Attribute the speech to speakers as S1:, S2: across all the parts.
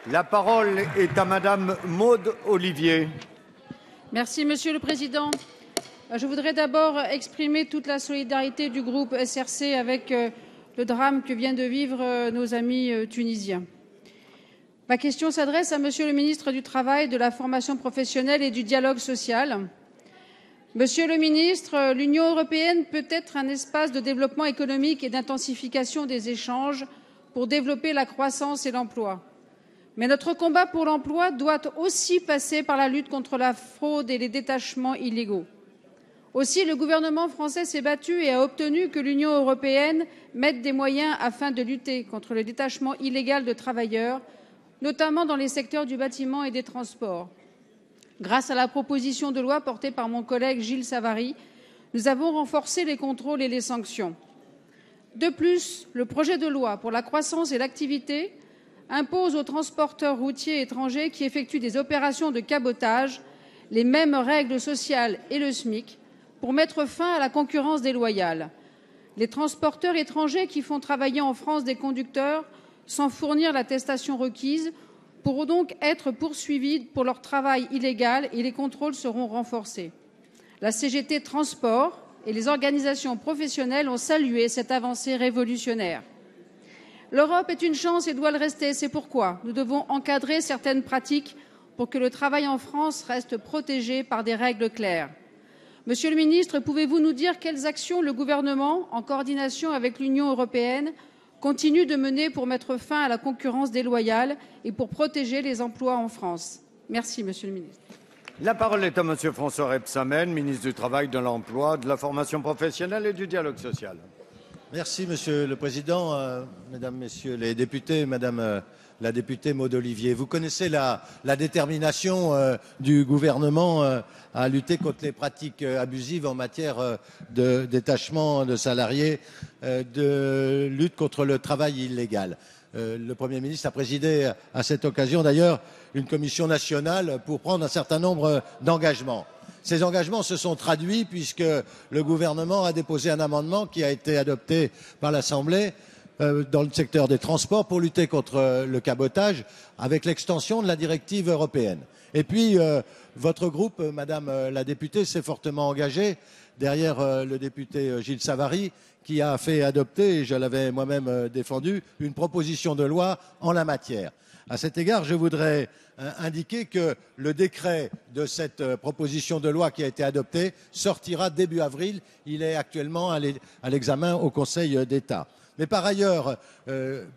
S1: La parole est à Madame Maude Olivier.
S2: Merci, Monsieur le Président. Je voudrais d'abord exprimer toute la solidarité du groupe SRC avec le drame que viennent de vivre nos amis tunisiens. Ma question s'adresse à Monsieur le ministre du Travail, de la formation professionnelle et du dialogue social. Monsieur le ministre, l'Union européenne peut être un espace de développement économique et d'intensification des échanges pour développer la croissance et l'emploi. Mais notre combat pour l'emploi doit aussi passer par la lutte contre la fraude et les détachements illégaux. Aussi, le gouvernement français s'est battu et a obtenu que l'Union européenne mette des moyens afin de lutter contre le détachement illégal de travailleurs, notamment dans les secteurs du bâtiment et des transports. Grâce à la proposition de loi portée par mon collègue Gilles Savary, nous avons renforcé les contrôles et les sanctions. De plus, le projet de loi pour la croissance et l'activité impose aux transporteurs routiers étrangers qui effectuent des opérations de cabotage les mêmes règles sociales et le SMIC pour mettre fin à la concurrence déloyale. Les transporteurs étrangers qui font travailler en France des conducteurs sans fournir l'attestation requise pourront donc être poursuivis pour leur travail illégal et les contrôles seront renforcés. La CGT Transport et les organisations professionnelles ont salué cette avancée révolutionnaire. L'Europe est une chance et doit le rester. C'est pourquoi nous devons encadrer certaines pratiques pour que le travail en France reste protégé par des règles claires. Monsieur le ministre, pouvez-vous nous dire quelles actions le gouvernement, en coordination avec l'Union européenne, continue de mener pour mettre fin à la concurrence déloyale et pour protéger les emplois en France? Merci, Monsieur le ministre.
S1: La parole est à Monsieur François Rebsamen, ministre du Travail, de l'Emploi, de la formation professionnelle et du dialogue social.
S3: Merci, Monsieur le Président, Mesdames, Messieurs les députés, Madame la députée Maude Olivier. Vous connaissez la détermination du gouvernement à lutter contre les pratiques abusives en matière de détachement de salariés, de lutte contre le travail illégal. Le Premier ministre a présidé à cette occasion d'ailleurs une commission nationale pour prendre un certain nombre d'engagements. Ces engagements se sont traduits puisque le gouvernement a déposé un amendement qui a été adopté par l'Assemblée dans le secteur des transports pour lutter contre le cabotage avec l'extension de la directive européenne. Et puis, votre groupe, Madame la députée, s'est fortement engagé derrière le député Gilles Savary qui a fait adopter, et je l'avais moi-même défendu, une proposition de loi en la matière. À cet égard, je voudrais indiquer que le décret de cette proposition de loi qui a été adoptée sortira début avril. Il est actuellement à l'examen au Conseil d'État. Mais par ailleurs,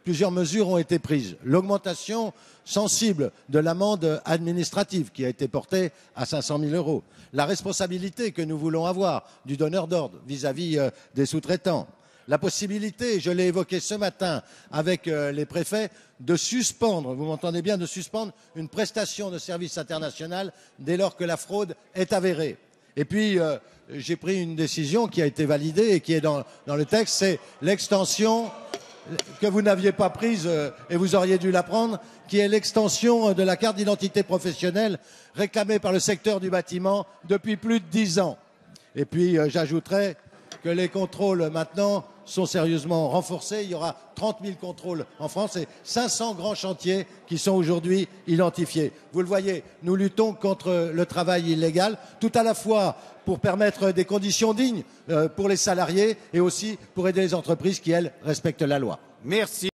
S3: plusieurs mesures ont été prises. L'augmentation sensible de l'amende administrative qui a été portée à 500 000 €. La responsabilité que nous voulons avoir du donneur d'ordre vis-à-vis des sous-traitants. La possibilité, je l'ai évoqué ce matin avec les préfets, de suspendre, vous m'entendez bien, de suspendre une prestation de service international dès lors que la fraude est avérée. Et puis, j'ai pris une décision qui a été validée et qui est dans le texte, c'est l'extension que vous n'aviez pas prise et vous auriez dû la prendre, qui est l'extension de la carte d'identité professionnelle réclamée par le secteur du bâtiment depuis plus de 10 ans. Et puis, j'ajouterai que les contrôles maintenant sont sérieusement renforcés. Il y aura 30 000 contrôles en France et 500 grands chantiers qui sont aujourd'hui identifiés. Vous le voyez, nous luttons contre le travail illégal, tout à la fois pour permettre des conditions dignes pour les salariés et aussi pour aider les entreprises qui, elles, respectent la loi.
S1: Merci.